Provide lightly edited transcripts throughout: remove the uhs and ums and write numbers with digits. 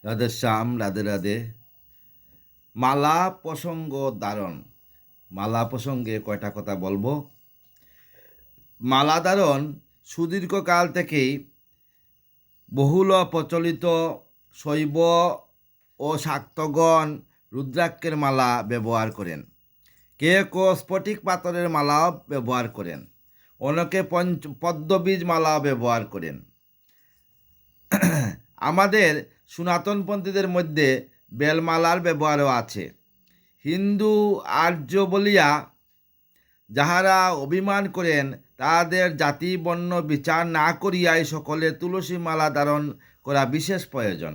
রাধে শ্যাম, রাধে রাধে। মালা প্রসঙ্গ দারণ। মালা প্রসঙ্গে কয়টা কথা বলবো। মালা ধারণ সুদীর্ঘকাল থেকেই বহুল প্রচলিত। শৈব ও শাক্তগণ রুদ্রাক্ষের মালা ব্যবহার করেন। কেউ স্ফটিক পাথরের মালাও ব্যবহার করেন। অনেকে পদ্মবীজ মালাও ব্যবহার করেন। আমাদের সনাতনপন্থীদের মধ্যে বেলমালার ব্যবহারও আছে। হিন্দু আর্য বলিয়া যাহারা অভিমান করেন, তাহাদের জাতি বর্ণ বিচার না করিয়াই সকলে তুলসী মালা ধারণ করা বিশেষ প্রয়োজন।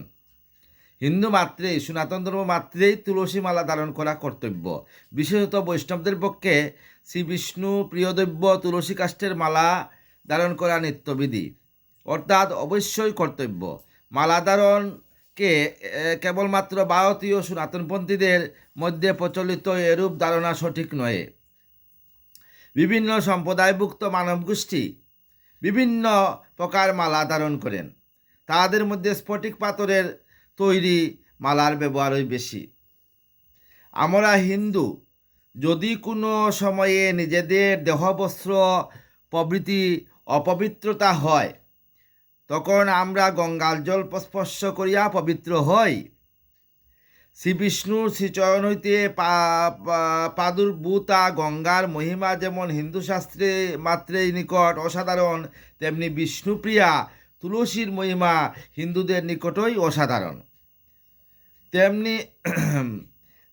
হিন্দু মাত্রেই, সনাতন ধর্ম মাত্রেই তুলসী মালা ধারণ করা কর্তব্য। বিশেষত বৈষ্ণবদের পক্ষে শ্রী বিষ্ণু প্রিয়দ্রব্য তুলসী কাষ্ঠের মালা ধারণ করা নিত্যবিধি, অর্থাৎ অবশ্যই কর্তব্য। মালা ধারণকে কেবলমাত্র ভারতীয় সনাতনপন্থীদের মধ্যে প্রচলিত এরূপ ধারণা সঠিক নয়। বিভিন্ন সম্প্রদায়ভুক্ত মানবগোষ্ঠী বিভিন্ন প্রকার মালা ধারণ করেন। তাদের মধ্যে স্ফটিক পাথরের তৈরি মালার ব্যবহারই বেশি। আমরা হিন্দু যদি কোনো সময়ে নিজেদের দেহবস্ত্র প্রভৃতি অপবিত্রতা হয়, তখন আমরা গঙ্গার জল স্পর্শ করিয়া পবিত্র হই। শ্রী বিষ্ণুর শ্রীচরণ হইতে প্রাদুর্ভূতা গঙ্গার মহিমা যেমন হিন্দু শাস্ত্রে মাত্রেই নিকট অসাধারণ, তেমনি বিষ্ণুপ্রিয়া তুলসীর মহিমা হিন্দুদের নিকটই অসাধারণ। তেমনি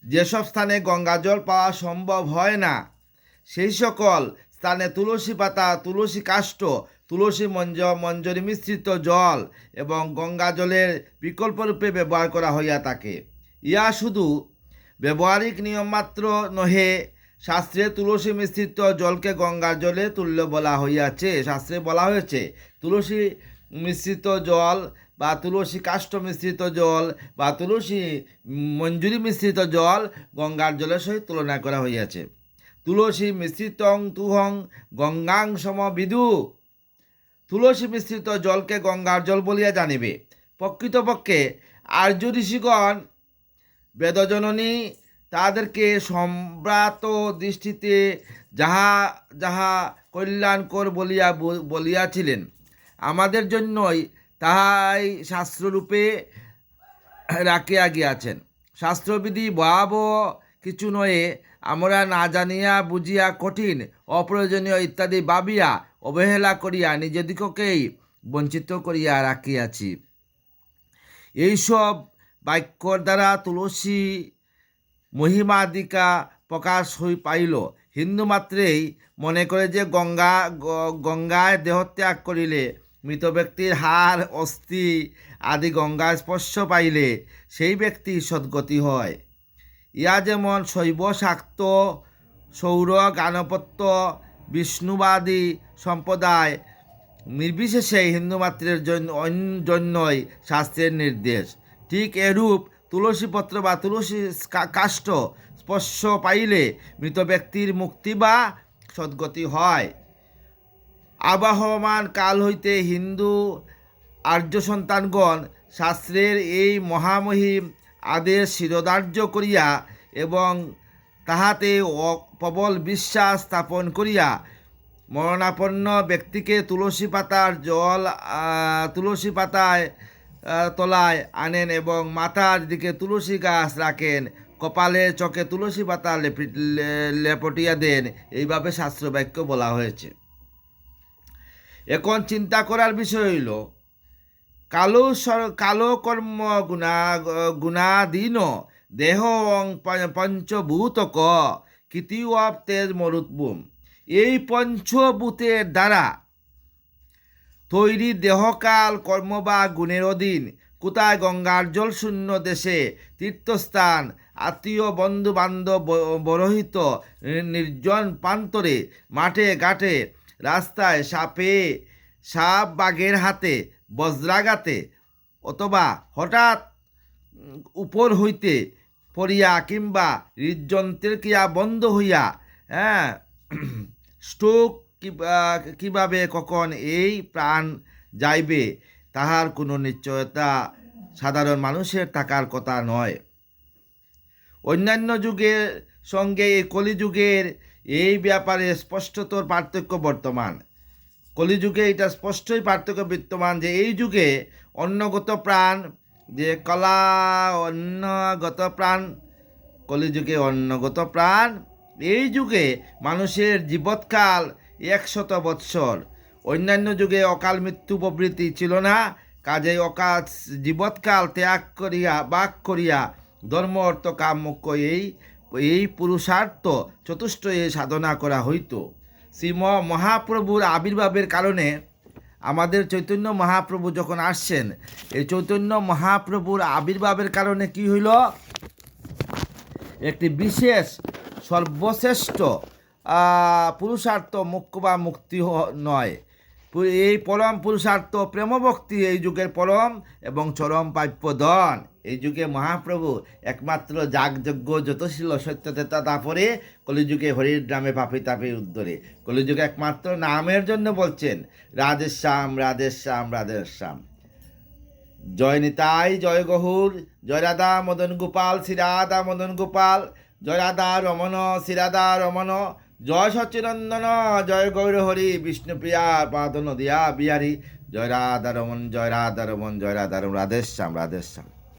যেসব স্থানে গঙ্গা জল পাওয়া সম্ভব হয় না, সেই সকল স্থানে তুলসী পাতা, তুলসী কাষ্ঠ, তুলসী মঞ্জরি মিশ্রিত জল এবং গঙ্গা জলের বিকল্পরূপে ব্যবহার করা হইয়া থাকে। ইয়া শুধু ব্যবহারিক নিয়ম মাত্র নহে, শাস্ত্রে তুলসী মিশ্রিত জলকে গঙ্গার জলে তুল্য বলা হইয়াছে। শাস্ত্রে বলা হয়েছে তুলসী মিশ্রিত জল বা তুলসী কাষ্ঠ মিশ্রিত জল বা তুলসী মঞ্জুরি মিশ্রিত জল গঙ্গার জলের সহিত তুলনা করা হইয়াছে। তুলসী মিশ্রিতং তুহং গঙ্গাং সমবিদু। তুলসী মিশ্রিত জলকে গঙ্গার জল বলিয়া জানিবে। প্রকৃতপক্ষে আর্য ঋষিগণ বেদজননী তাদেরকে সম্ভ্রাত দৃষ্টিতে যাহা যাহা কল্যাণকর বলিয়াছিলেন, আমাদের জন্যই তাহাই শাস্ত্ররূপে রাখিয়া গিয়াছেন। শাস্ত্রবিধি ভয়াবহ কিছু নয়, আমরা না জানিয়া বুঝিয়া কঠিন অপ্রয়োজনীয় ইত্যাদি ভাবিয়া অবহেলা করিয়া নিজদিগকেই বঞ্চিত করিয়া রাখিয়াছি। এইসব বাক্যর দ্বারা তুলসী মহিমাদিকা প্রকাশ পাইল। হিন্দু মাত্রেই মনে করে যে গঙ্গায় দেহত্যাগ করিলে, মৃত ব্যক্তির হাড় অস্থি আদি গঙ্গায় স্পর্শ পাইলে সেই ব্যক্তি সদ্গতি হয়। ইয়া যেমন শৈব শাক্ত সৌর গানপত্য বিষ্ণুবাদী সম্প্রদায় নির্বিশেষে হিন্দুমাত্রের জন্যই শাস্ত্রের নির্দেশ, ঠিক এরূপ তুলসীপত্র বা তুলসী কাষ্ঠ স্পর্শ পাইলে মৃত ব্যক্তির মুক্তি বা সদ্গতি হয়। আবাহমান কাল হইতে হিন্দু আর্য সন্তানগণ শাস্ত্রের এই মহামহিম আদেশ শিরোধার্য করিয়া এবং তাহাতে প্রবল বিশ্বাস স্থাপন করিয়া মরণাপন্ন ব্যক্তিকে তুলসী পাতায় তলায় আনেন এবং মাথার দিকে তুলসী গাছ রাখেন, কপালে চোখে তুলসী পাতা লেপটিয়া দেন। এইভাবে শাস্ত্রবাক্য বলা হয়েছে। এখন চিন্তা করার বিষয় হইল, কালো কর্ম গুণাধীন দেহ পঞ্চভূতক কৃতিওয়াপ তেজ মরুৎভূম। এই পঞ্চভূতের দ্বারা তৈরি দেহকাল কর্ম বা গুণের অধীন। কোথায় গঙ্গার জল শূন্য দেশে, তীর্থস্থান, আত্মীয় বন্ধু বান্ধব বরহিত নির্জন প্রান্তরে, মাঠে ঘাটে, রাস্তায়, সাপ বাঘের হাতে, বজ্রাঘাতে, অথবা হঠাৎ উপর হইতে পড়িয়া কিংবা হৃদযন্ত্রের ক্রিয়া বন্ধ হইয়া স্ট্রোক কিভাবে কখন এই প্রাণ যাইবে তাহার কোনো নিশ্চয়তা সাধারণ মানুষের থাকার কথা নয়। অন্যান্য যুগের সঙ্গে এই কলিযুগের এই ব্যাপারে স্পষ্টতর পার্থক্য বর্তমান। কলিযুগে এটা স্পষ্টই পার্থক্য বিদ্যমান যে এই যুগে অন্নগত প্রাণ, যে কলা অন্নগত প্রাণ, কলিযুগে অন্নগত প্রাণ। এই যুগে মানুষের জীবৎকাল 100 বৎসর। অন্যান্য যুগে অকাল মৃত্যু প্রভৃতি ছিল না, কাজেই অকাল জীবৎকাল ত্যাগ করিয়া বাক করিয়া ধর্ম অর্থ কাম মোক্ষ এই পুরুষার্থ চতুষ্টয়ে সাধনা করা হইত। শ্রীম মহাপ্রভুর আবির্ভাবের কারণে আমাদের চৈতন্য মহাপ্রভু যখন আসছেন, এই চৈতন্য মহাপ্রভুর আবির্ভাবের কারণে কি হইল? একটি বিশেষ সর্বশ্রেষ্ঠ পুরুষার্থ মোক্ষ বা মুক্তি নয়, এই পরম পুরুষার্থ প্রেমভক্তি এই যুগের পরম এবং চরম প্রাপ্যধন। এই যুগে মহাপ্রভু একমাত্র যাগযজ্ঞ যত ছিল সত্যতেতা, তারপরে কলিযুগে হরির নামে পাপি তাপি উদ্ধরে। কলিযুগে একমাত্র নামের জন্য বলছেন রাধেশ্যাম রাধেশ্যাম রাধেশ্যাম। জয় নিতাই, জয় গহুর, জয় রাধা মদন গোপাল, শ্রী রাধা মদন গোপাল, জয় রাধা রমন, শ্রী রাধা রমন, জয় সচ্চিনন্দন, জয় গৌর হরি, বিষ্ণুপ্রিয়া পাদ নদিয়া বিহারী, জয় রাধা রমন, জয় রাধা রমন, জয় রাধা রমন, রাধেশ্যাম রাধেশ্যাম।